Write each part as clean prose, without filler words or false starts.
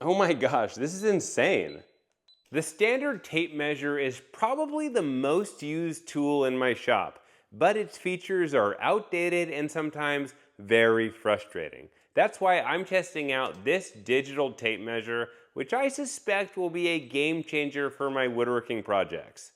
Oh my gosh, this is insane. The standard tape measure is probably the most used tool in my shop, but its features are outdated and sometimes very frustrating. That's why I'm testing out this digital tape measure, which I suspect will be a game changer for my woodworking projects.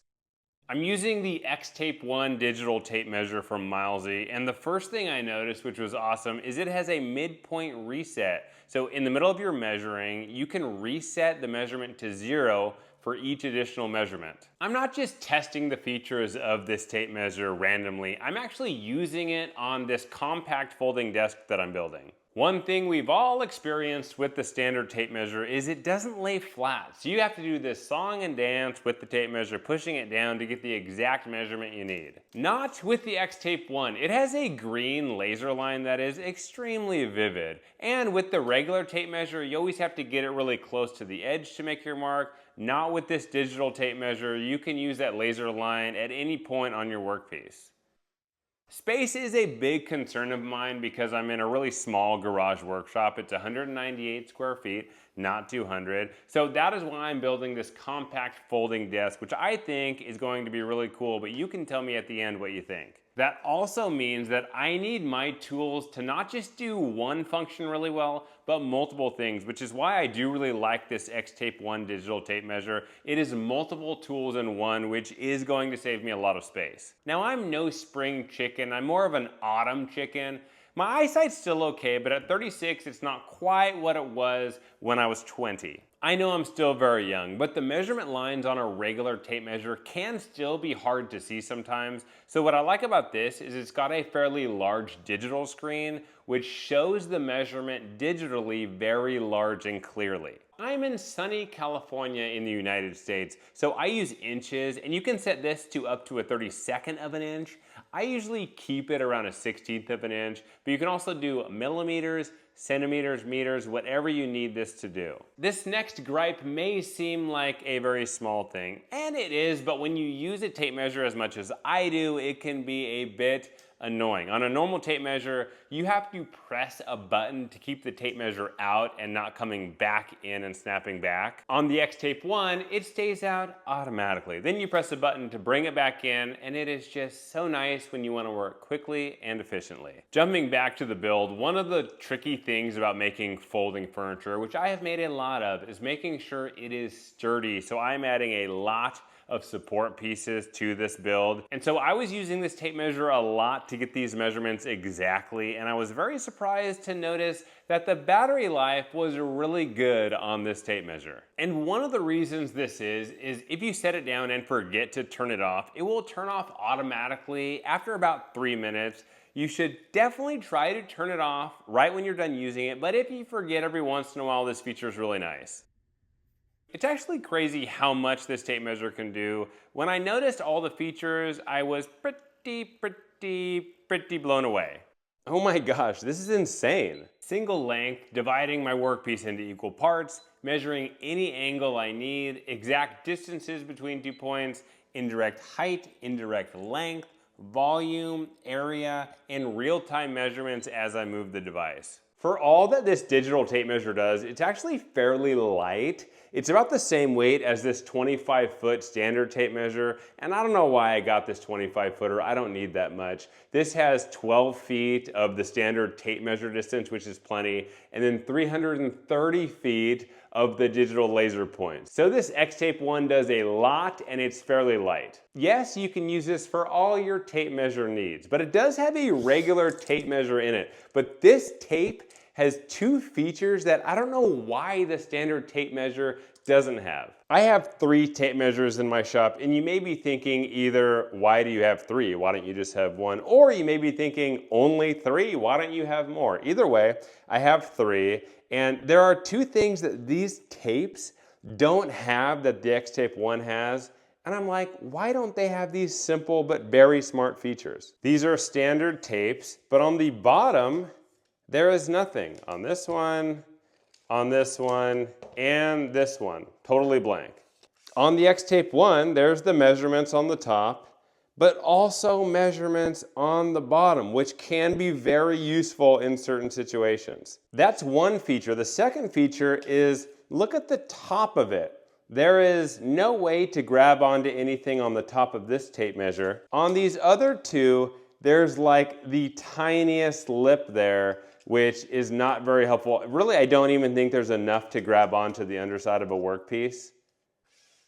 I'm using the XTAPE1 digital tape measure from MILESEEY, and the first thing I noticed, which was awesome, is it has a midpoint reset. So in the middle of your measuring, you can reset the measurement to 0 for each additional measurement. I'm not just testing the features of this tape measure randomly, I'm actually using it on this compact folding desk that I'm building. One thing we've all experienced with the standard tape measure is it doesn't lay flat. So you have to do this song and dance with the tape measure, pushing it down to get the exact measurement you need. Not with the XTAPE1. It has a green laser line that is extremely vivid. And with the regular tape measure, you always have to get it really close to the edge to make your mark. Not with this digital tape measure. You can use that laser line at any point on your workpiece. Space is a big concern of mine because I'm in a really small garage workshop. It's 198 square feet, not 200. So that is why I'm building this compact folding desk, which I think is going to be really cool, but you can tell me at the end what you think. That also means that I need my tools to not just do one function really well, but multiple things, which is why I do really like this XTAPE1 digital tape measure. It is multiple tools in one, which is going to save me a lot of space. Now, I'm no spring chicken. I'm more of an autumn chicken. My eyesight's still okay, but at 36, it's not quite what it was when I was 20. I know I'm still very young, but the measurement lines on a regular tape measure can still be hard to see sometimes. So what I like about this is it's got a fairly large digital screen, which shows the measurement digitally very large and clearly. I'm in sunny California in the United States, so I use inches, and you can set this to up to a 32nd of an inch. I usually keep it around a 1/16 of an inch, but you can also do millimeters, centimeters, meters, whatever you need this to do. This next gripe may seem like a very small thing, and it is, but when you use a tape measure as much as I do, it can be a bit annoying. On a normal tape measure, you have to press a button to keep the tape measure out and not coming back in and snapping back. On the XTAPE1, it stays out automatically. Then you press a button to bring it back in, and it is just so nice when you want to work quickly and efficiently. Jumping back to the build, one of the tricky things about making folding furniture, which I have made a lot of, is making sure it is sturdy. So I'm adding a lot of support pieces to this build. And so I was using this tape measure a lot to get these measurements exactly, and I was very surprised to notice that the battery life was really good on this tape measure. And one of the reasons this is if you set it down and forget to turn it off, it will turn off automatically after about 3 minutes. You should definitely try to turn it off right when you're done using it, but if you forget every once in a while, this feature is really nice. It's actually crazy how much this tape measure can do. When I noticed all the features, I was pretty blown away. Oh my gosh, this is insane. Single length, dividing my workpiece into equal parts, measuring any angle I need, exact distances between 2 points, indirect height, indirect length, volume, area, and real-time measurements as I move the device. For all that this digital tape measure does, it's actually fairly light. It's about the same weight as this 25-foot standard tape measure, and I don't know why I got this 25-footer. I don't need that much. This has 12 feet of the standard tape measure distance, which is plenty, and then 330 feet of the digital laser points. So this XTAPE1 does a lot, and it's fairly light. Yes, you can use this for all your tape measure needs, but it does have a regular tape measure in it. But this tape has 2 features that I don't know why the standard tape measure doesn't have. I have 3 tape measures in my shop, and you may be thinking either, why do you have 3? Why don't you just have 1? Or you may be thinking, only 3? Why don't you have more? Either way, I have 3, and there are 2 things that these tapes don't have that the XTAPE1 has. And I'm like, why don't they have these simple but very smart features? These are standard tapes, but on the bottom, there is nothing. On this one, and this one, totally blank. On the XTAPE1, there's the measurements on the top, but also measurements on the bottom, which can be very useful in certain situations. That's one feature. The second feature is look at the top of it. There is no way to grab onto anything on the top of this tape measure. On these other two, there's like the tiniest lip there, which is not very helpful. Really, I don't even think there's enough to grab onto the underside of a workpiece.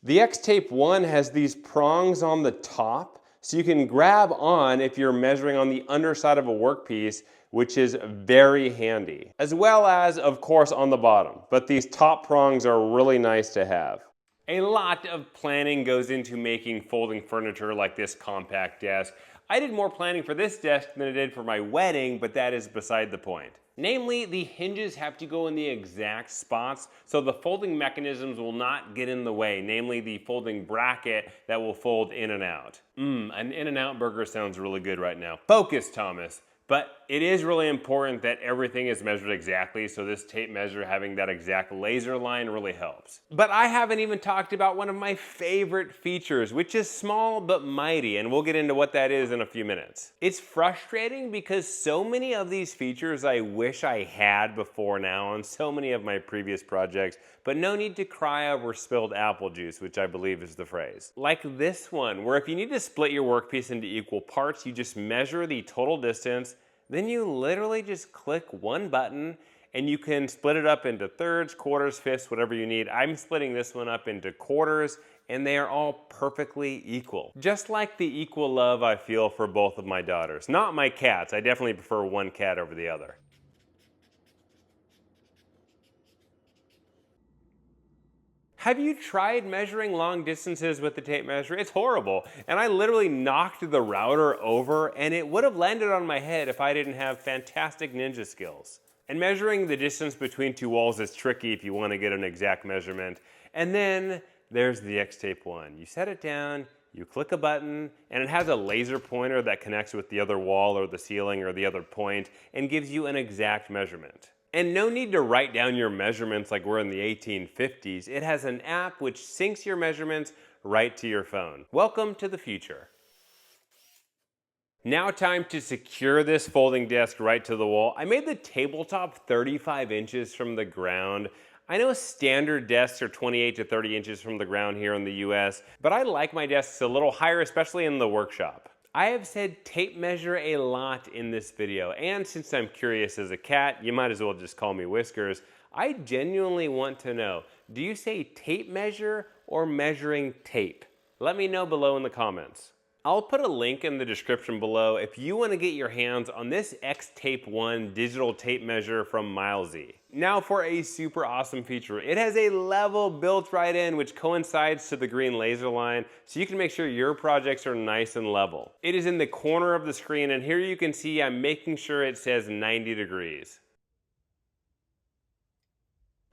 The XTAPE1 has these prongs on the top, so you can grab on if you're measuring on the underside of a workpiece, which is very handy. As well as, of course, on the bottom. But these top prongs are really nice to have. A lot of planning goes into making folding furniture like this compact desk. I did more planning for this desk than I did for my wedding, but that is beside the point. Namely, the hinges have to go in the exact spots so the folding mechanisms will not get in the way, namely the folding bracket that will fold in and out. An In-N-Out burger sounds really good right now. Focus, Thomas. But it is really important that everything is measured exactly, so this tape measure having that exact laser line really helps. But I haven't even talked about one of my favorite features, which is small but mighty, and we'll get into what that is in a few minutes. It's frustrating because so many of these features I wish I had before now on so many of my previous projects, but no need to cry over spilled apple juice, which I believe is the phrase. Like this one, where if you need to split your workpiece into equal parts, you just measure the total distance, then you literally just click one button and you can split it up into thirds, quarters, fifths, whatever you need. I'm splitting this one up into quarters and they are all perfectly equal. Just like the equal love I feel for both of my daughters. Not my cats, I definitely prefer one cat over the other. Have you tried measuring long distances with the tape measure? It's horrible. And I literally knocked the router over and it would have landed on my head if I didn't have fantastic ninja skills. And measuring the distance between two walls is tricky if you want to get an exact measurement. And then there's the XTAPE1. You set it down, you click a button, and it has a laser pointer that connects with the other wall or the ceiling or the other point and gives you an exact measurement. And no need to write down your measurements like we're in the 1850s. It has an app which syncs your measurements right to your phone. Welcome to the future. Now time to secure this folding desk right to the wall. I made the tabletop 35 inches from the ground. I know standard desks are 28 to 30 inches from the ground here in the US, but I like my desks a little higher, especially in the workshop. I have said tape measure a lot in this video, and since I'm curious as a cat, you might as well just call me Whiskers. I genuinely want to know, do you say tape measure or measuring tape? Let me know below in the comments. I'll put a link in the description below if you want to get your hands on this XTAPE1 digital tape measure from MILESEEY. Now for a super awesome feature. It has a level built right in which coincides to the green laser line, so you can make sure your projects are nice and level. It is in the corner of the screen, and here you can see I'm making sure it says 90 degrees.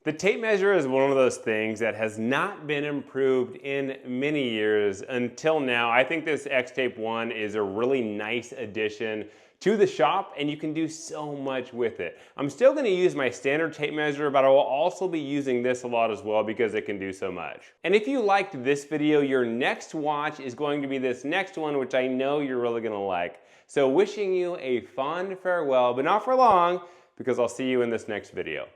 The tape measure is one of those things that has not been improved in many years until now. I think this XTAPE1 is a really nice addition to the shop, and you can do so much with it. I'm still going to use my standard tape measure, but I will also be using this a lot as well because it can do so much. And if you liked this video, your next watch is going to be this next one, which I know you're really going to like. So wishing you a fond farewell, but not for long, because I'll see you in this next video.